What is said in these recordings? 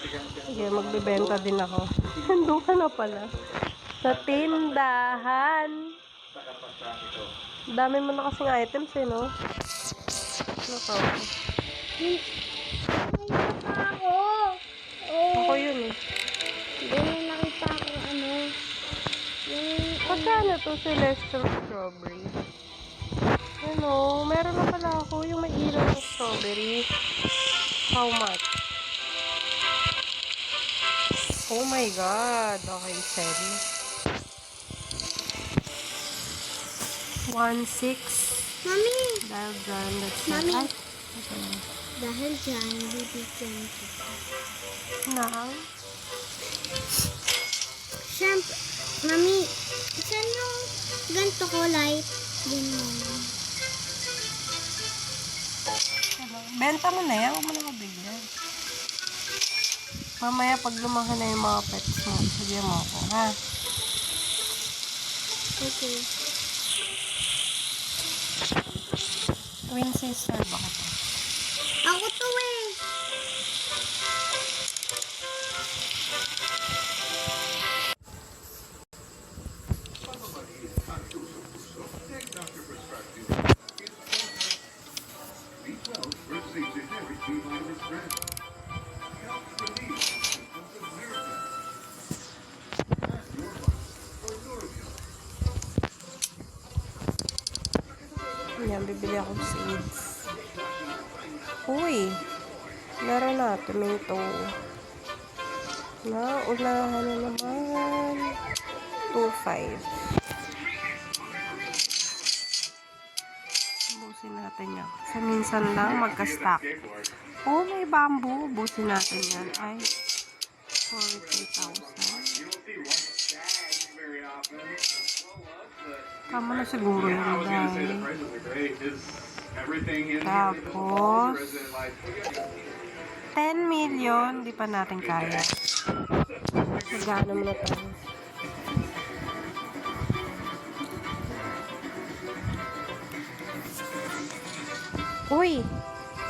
Sige, magbibenta din ako. Nandun ka na pala. Sa tindahan. Dami mo na kasing items eh, no? Nako. Ako. Ako yun eh. Hindi may nakita ako Pagkano to Celestial Strawberry? Ano, meron na pala ako yung may ilaw ng strawberry. How much? Oh my God. Okay, sell. 1.6. Mami! Dahil dyan, that's Mami. it. Okay. Dahil dyan, bibigyan kita. Now, Siyempre, Mami, saan yung ganito ko light? Din mo. benta mo na yan. Huwag mo na kabigyan. Mamaya pag lumaki na yung mga pets mo, sige mo ako, ha? Okay. Twin sister ba ka? Ako to eh. Yan, bibili akong seeds. Uy! Meron na, tomato. Unahan na naman. 2.5. Busin natin yan. Sa minsan lang, magka-stock. Oh, may bamboo. Busin natin yan. Ay, 40,000. Tama na siguro yung dahil. Tapos, 10 million, di pa natin kaya. Magkano mo na tayo? Uy!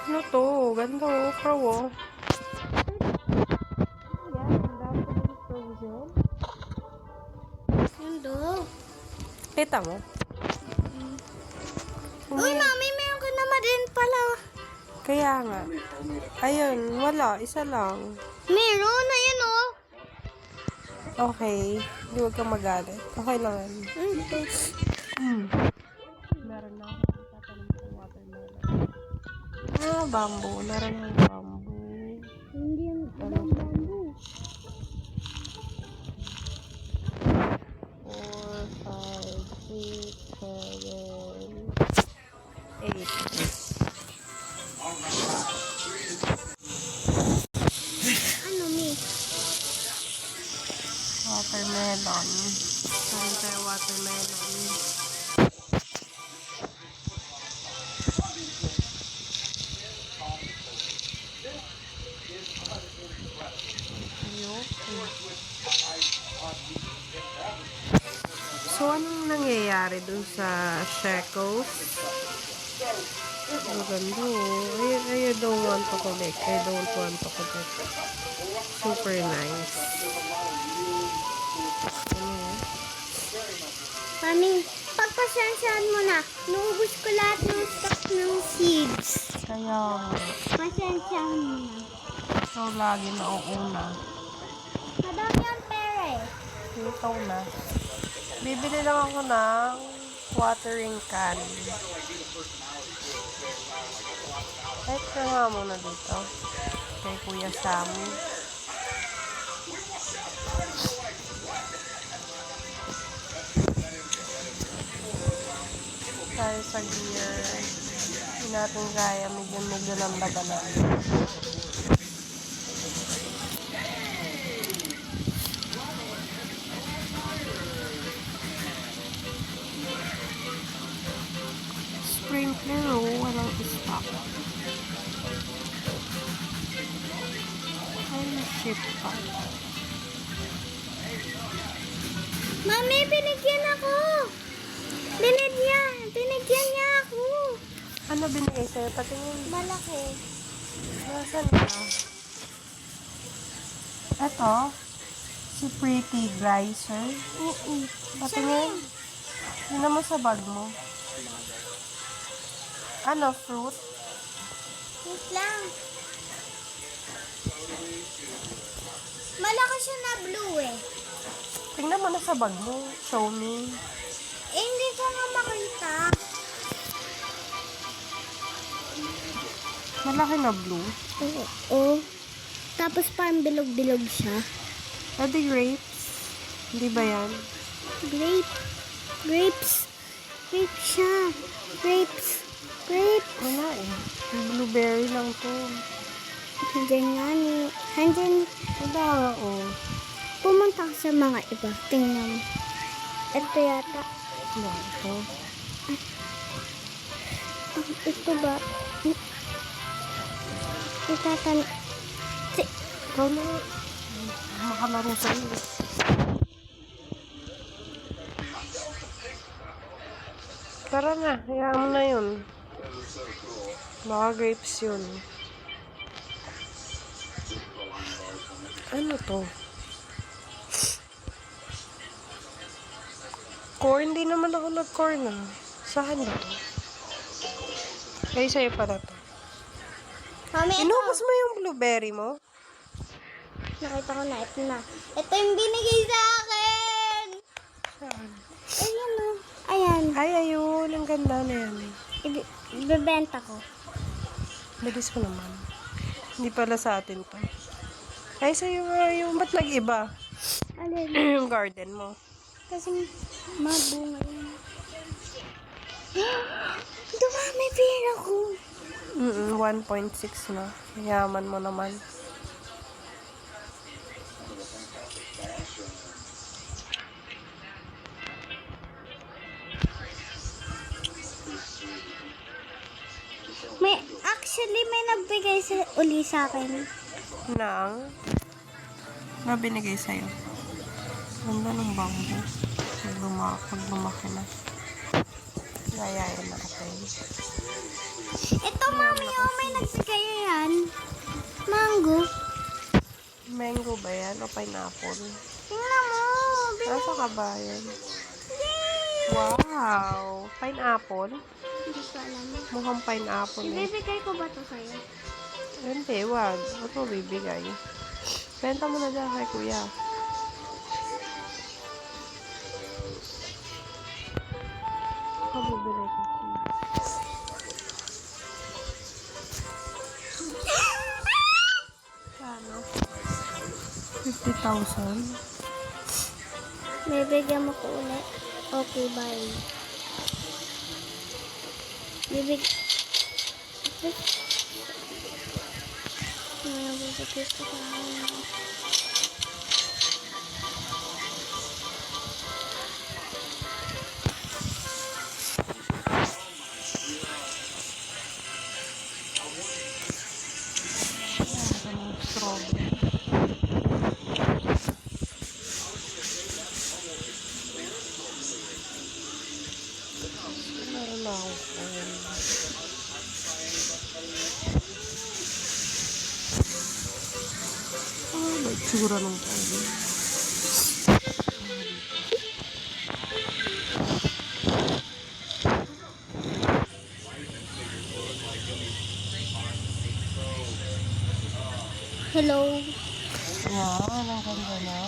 Ano to? Ganda oh, crow oh. Yan, ang dami ko din frozen. Mundo. Kita mo? Uy, Mami, meron ka naman din pala. Kaya nga. Ayun, wala. Isa lang. Meron, ayan oh. Okay. Hindi huwag kang magalit. Okay lang yan. Ito. Meron na ako. Tatanim ko watermelon. Bamboo. Meron ng bamboo. Hindi yung bamboo. 4, 5, 6, 7, 8. Ano, Mi? Watermelon. Meron tayo watermelon. So, anong nangyayari dun sa shekels? Maganda oh. I don't want to collect. I don't want to collect. Super nice. Ano yan? Mami, pagpasensyahan mo na. Naubos ko lahat ng stock ng seeds. Kaya, Pasensyahan mo na. so lagi nauuna. Madami ang pera eh. Ito na. Bibili lang ako ng watering can. Extra nga muna dito. Kay Kuya Sam. Tayo sa gear. Hindi natin kaya. Medyo ng labanan. Sprinkler walang stock. Ay, ship pa. Mami, binigyan ako. Binigyan niya ako. Ano binigay sa'yo? Patingin. Malaki. Nasaan ka? Ito, si Pretty Glycer. Patingin. Yun naman sa bag mo. Ano, fruit? Wait lang. Malaki siya na blue eh. Tingnan mo na sa bag mo. Show me. Eh, hindi ko nga makita. Malaki na blue. Oo. Tapos parang bilog-bilog siya. Pwede grapes. Hindi ba yan? Grapes. Grape siya. Grapes. Wala eh. Blueberry lang to. Handyan nga ni. Handyan. Wala nga oh. Pumunta ka sa mga iba. Tingnan mo. Ito yata. Wala ito. Ito ba? Itatan... Ikaw na. Makalaro sa'yo. Tara na. Hayaan mo na yun. Baka grapes yun. Ano to? Corn? Di naman ako nag-corn ah. Saan ba to? Ay, sa'yo pala to. Mami, ito. Inubos mo yung blueberry mo? Nakita ko na. Ito na. Ito yung binigay sa akin. Saan? Ayan o. Ayan. Ay, ayun. Ang ganda na yan. Ibebenta ko. Bilis mo naman. Hindi pala sa atin to. Ay, sa'yo nga yung ba't nag-iba? Alin? Yung garden mo. Kasi mabunga yun. Dumami pera ko. 1.6 na. Yaman mo naman. May nagbigay uli sa akin. Nang? Na binigay sa'yo? Ganda ng bangko. Pag lumaki na. Yayain na natin. Ito, mami, oh, may nagbigay yan. Mango. Mango ba yan? O pineapple? Tingnan mo. Nasa ka ba yan? Wow! Pineapple? Hindi ko alam. Mukhang pineapple eh. Ibibigay ko ba to sa'yo? Hindi, wag. Ba't mo bibigay? Benta mo na dyan kay kuya. Ako bibigay ko. Kano? 50,000? Bibigyan mo ko ulit. Okay, bye. Bibigay ko sa akin. Strawberry. Meron na ako. May tsura ng tayo. Hello. Wow, ang ganda na.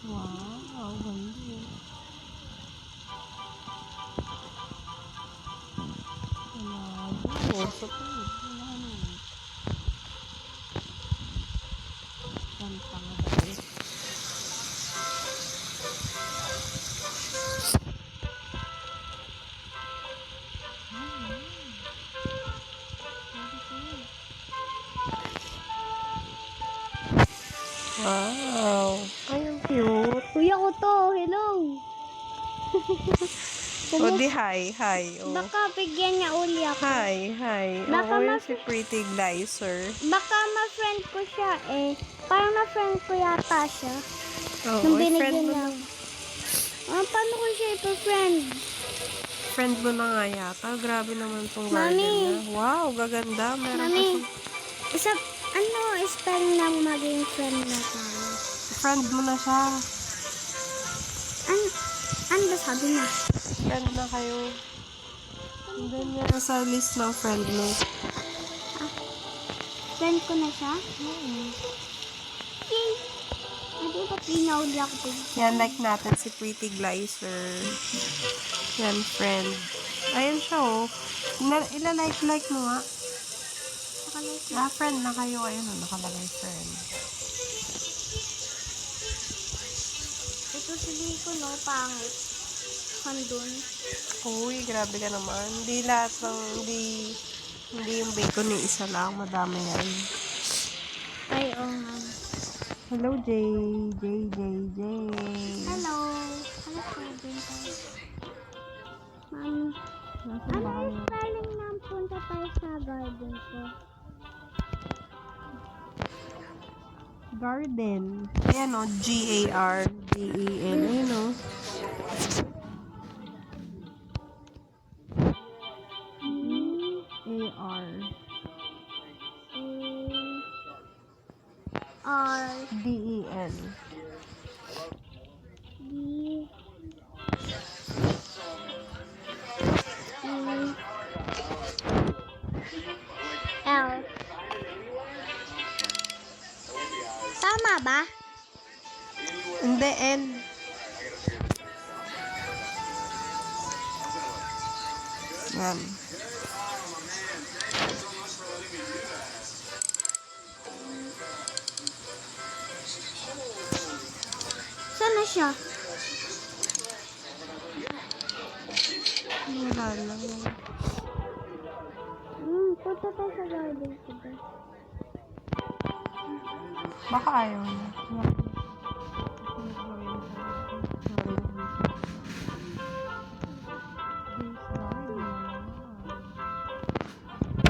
Wow, ganda. Wow, so wow. Ay, ang cute. Kuya ko to. Hello. O di hi. O. Baka bigyan niya uli ako. Hi. Baka Oo, yun mas- si Pretty Glicer. Baka ma-friend ko siya eh. Parang na-friend ko yata siya. Oo, Nung friend binigyan mo niya na. ako. Paano ko siya ipa-friend? Friend mo na nga yata. Grabe naman tong Mami. garden niya. Wow, gaganda. Meron pa Mami, siyang... spelling ng maging friend na tayo? Friend mo na siya. Ano ba sabi niya? Friend na kayo. Andun niya sa list ng friend mo. Friend ko na siya? Yay! Hindi ba pinauli ako po? Yan, like natin si Pretty Glicer. Yan, friend. Ayan siya, oh. Ila-like mo nga. Friend na kayo. Ayun, oh, nakalagay friend. Ito sabihin ko, no? Pangit. Handun. Uy, grabe ka naman. Hindi lahat ng, hindi yung bacon yung isa lang. Madami yan. Ay, oo nga. Hello, Jay. Hello. Hello po din tayo. Mami. Nasaan ba Ano kayo? yung spelling ng punta tayo sa garden ko? Garden. Ayan, oh. Garden. Ayan, oh. A-R. D-E-N. L. Tama ba? Hindi, N. Yan. Saan na siya? Wala lang. Punta tayo sa garden ko ba? Baka ayaw niya.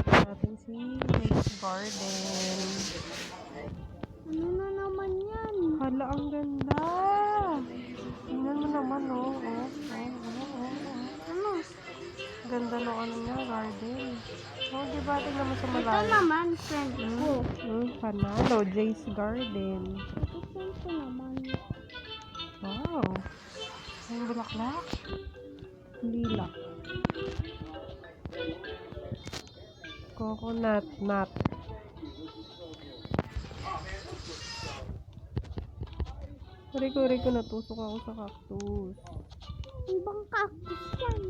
Natin si Next Garden. Ano na naman yan? Hala, ang ganda. Tingnan mo naman, oh. Ano? Ganda ng ano niya, garden. Oh, di ba? Tingnan mo sa Ito malalim. naman, friend ko. Panalo, Jay's Garden. Ito friend ko naman. Wow. Ang bulaklak. Lila. Coconut nut. Kuri ko natusok ako sa cactus. Ibang cactus yan.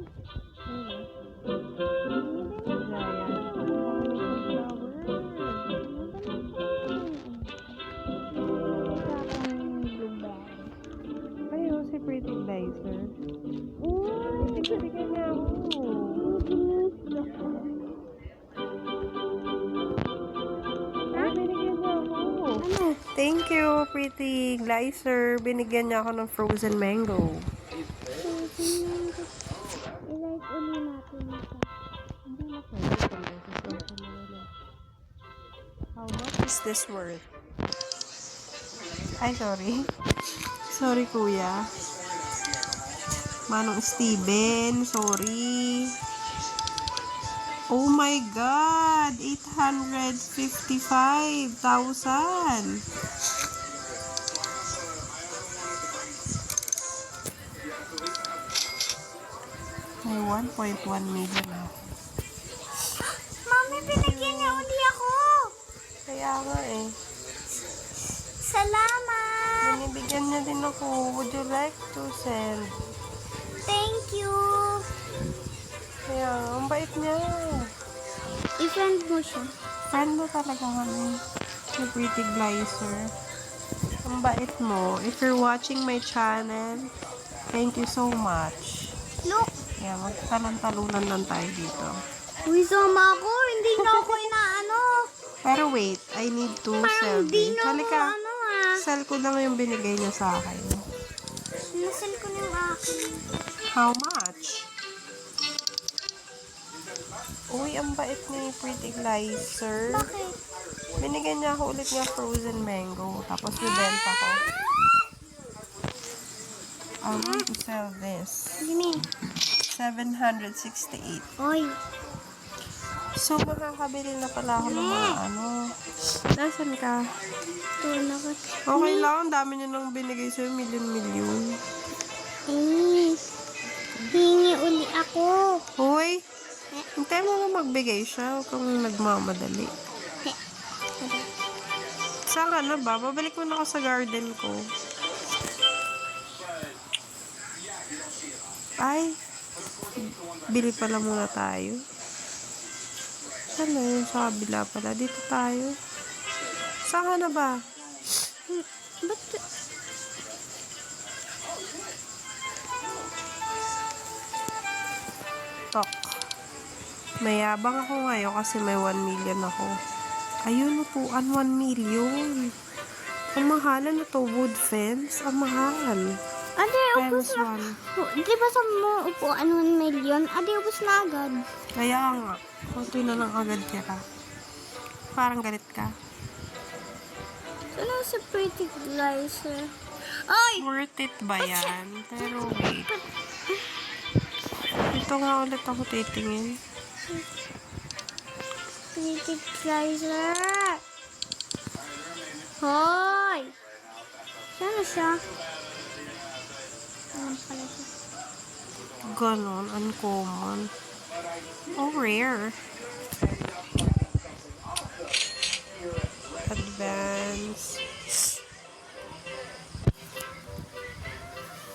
Ayun, si Pretty Glicer. Uy! Bigyan niya ako. Binigyan niya ako. Ano? Thank you, Pretty Glicer. Binigyan niya ako ng frozen mango. I-like uli natin ito. Hindi na pwede. How much is this worth? Ay, sorry. Sorry, kuya. Manong Steven, sorry. Oh my God! 855,000. May 1.1 million na. Mami, binigyan niya uli ako. Kaya nga eh. Salamat. Binibigyan niya din ako. Would you like to send? Thank you. Kaya, ang bait niya. I-friend mo siya. Friend mo talaga kami. Si Pretty Glicer. Ang bait mo. If you're watching my channel, thank you so much. Look. Kaya, magtalon-talunan lang tayo dito. Uy, sama ako. Hindi na ako inaano. Pero wait, I need to sell Parang di this. na ako Halika, ano sell ko lang yung binigay niya sa akin. Nasend ko na yung akin. How much? Uy, ang bait ni Pretty Glicer. Bakit? Binigyan niya ako ulit ng frozen mango. Tapos bibenta ko. I want to sell this. Gini. 768. Oy. So, makakabili na pala ako ng mga ano. Nasaan ka? Tuwa na ko. Okay lang, ang dami niya nang binigay sa'yo. Milyon-milyon. Hingi uli ako. Hoy! Hintay mo nga magbigay siya. Huwag kang nagmamadali. Saan ka na ba? Babalik mo na ako sa garden ko. Ay! Bili pala muna tayo. Saan na yun? Sa kabila pala. Dito tayo. Saan ka na ba? Ba't? Tok. Mayabang ako ngayon kasi may 1 million ako. Ayun, upuan 1 million. Ang mahalan na to, wood fence. Ang mahal. Ate, ubus Fence na. 1. Di ba sa mo upuan 1 million? Ate, ubus na agad. Kaya nga. Kunti na lang agad ka. Parang galit ka. Ano si Pretty Glicer? Ay! Worth it ba yan? Pero wait. Ito nga ulit ako titingin. Pretty Glicer! Hoy! Saan siya? Ano pala siya? Ganon, uncommon. Oh, rare. Advance.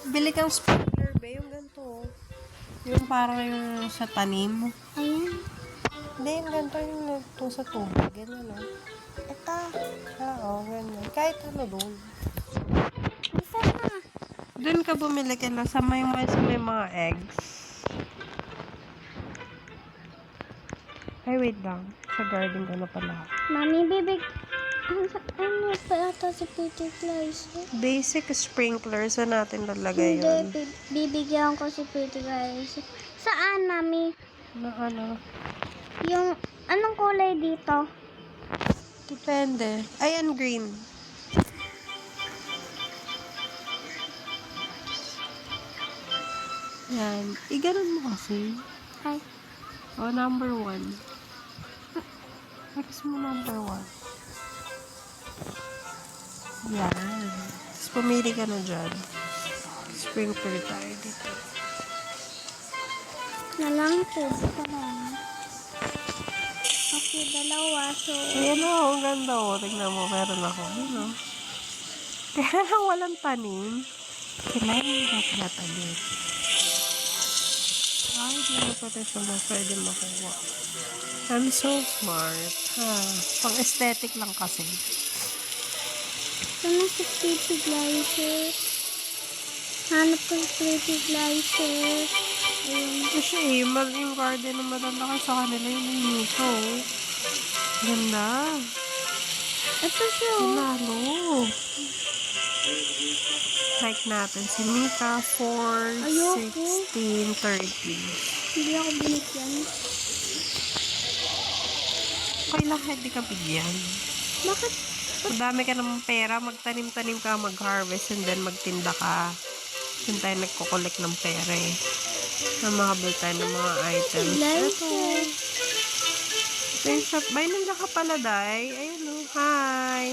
Bili kang sprinkler ba? Yung ganito. Yung parang yung sa tanim. Ayan. Hindi, yung ganito yung nagto sa tubig. Ganyan, no? Ito. Oo, ganyan. Kahit ano doon. Isa na. Doon ka bumili ka lang sa may mga eggs. Ay, wait lang. Sa garden ko na pala. Mami, bibig. Ano pala ito si Pretty Glicer? Basic sprinkler. Saan natin lalagay yun? Hindi, bibigyan ko si Pretty Glicer. Saan, Mami? Na ano? Yung, anong kulay dito? Depende. Ayan, green. Yan. Iganon mo kasi. Ay, O, number 1. X mo number 1. Yan. Tapos pumili ka na dyan. Sprinkler tayo dito. nalangkod pa lang. Okay, dalawa. So, Ayan o, ang ganda o. Tignan mo, meron ako. Yun o. Kaya lang walang tanim. Kailangan yung gat-gat Ay, hindi na pala siya na pwede makuha. I'm so smart. Ha. Pang-aesthetic lang kasi. ano si Pretty Glicer? Hanap ko si Pretty Glicer. Ayun. Kasi yung garden na maganda ka sa kanila yung nito. Ganda. Ito siya. oh. Lalo. Like natin si Mika, 4, Ayoko. 16, 30. Hindi ako binigyan. Okay lang, hindi ka bigyan. Bakit? Madami ka ng pera, magtanim-tanim ka, mag-harvest, and then magtinda ka. Doon tayo nagkukulik ng pera eh. Na makabil tayo ng mga items. Ito. Glicer. Ito yung shop. Bay, nandiyan ka pala, Day. Ayun o. Hi.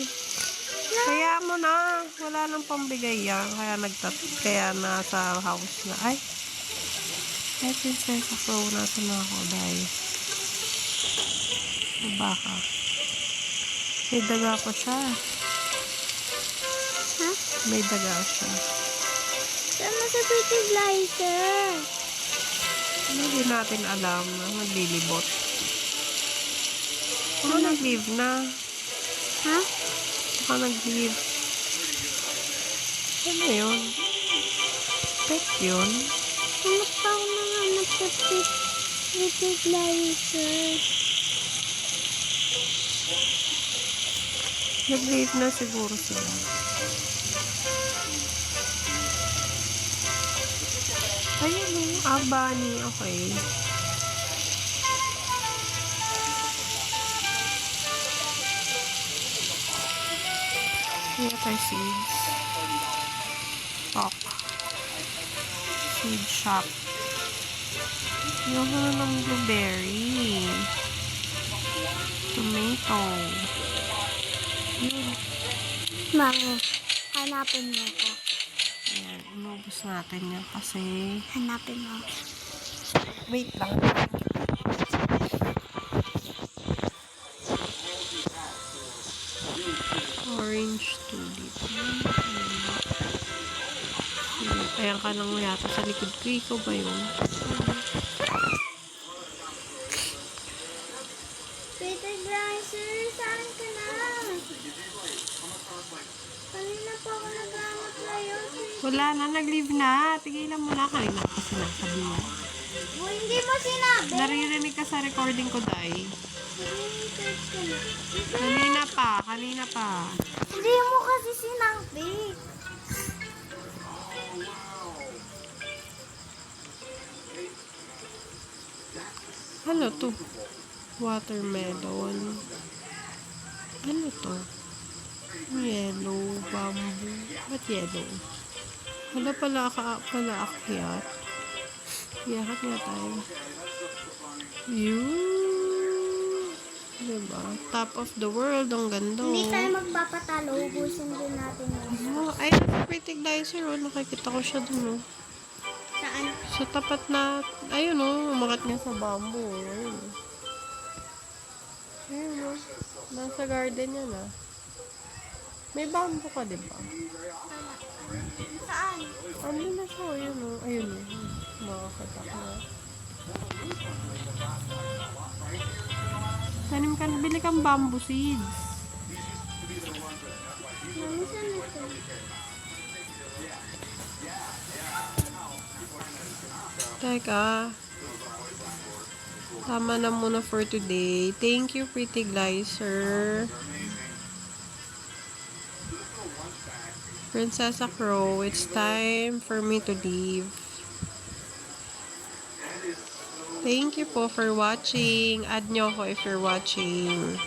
Kaya mo na. Wala nang pambigay yan. Kaya nasa house na. Ay. Ay, prinsesa ko. Nasa na ako, Day. Baka. May daga ko siya. Ha? May daga siya. Sama sa Pretty Glicer. Hindi natin alam na maglilibot. Baka nag-leave na. Ha? Baka nag-leave. Ano yun? Pet yun? Hanap pa ako ng hanap sa Pretty Glicer. Nag-leave na siguro sila. Ayun o. Bunny. Okay. Water seeds. Stock. Seed shop. Yung ng blueberry. Tomato. Yun. Mami, hanapin mo ko. Ayan, inubos natin yan kasi... Hanapin mo. Wait lang. Orange tulip. Ayan ka lang yata sa likod ko. Ikaw ba yun? Peter Greiser, saan ka na? Kanina pa ako nag-amat ngayon. Wala na, nag-leave na. Tigilan mo na. Kanina ko sinasabi mo. Hindi mo sinabi. Naririnig ka sa recording ko, Day. Search ka na. Kanina pa. Hindi mo kasi sinabi. Ano to? Watermelon. Ano to? Yellow, bamboo. Ba't yellow? Hala pala akyat. Iyakat nga tayo. Yun. Diba? Top of the world. Ang ganda. Hindi tayo magpapatalo. Ubusin din natin yun. Oh, ay, nasa pretty geyser. Oh. Nakikita ko siya dun. Oh. Saan? Sa tapat na, ayun oh, umakat nga sa bamboo. Ayun oh. Ayun oh. Nasa garden yan ah. May bamboo ka, diba? Saan? Ano na siya, ayun oh. Ayun oh. Makakita ko na. Tanim ka, bili kang bamboo seeds. Mami, saan ito? Teka. Tama na muna for today. Thank you, Pretty Glycer. Princessa Crow, it's time for me to leave. Thank you po for watching. Add nyo ako if you're watching.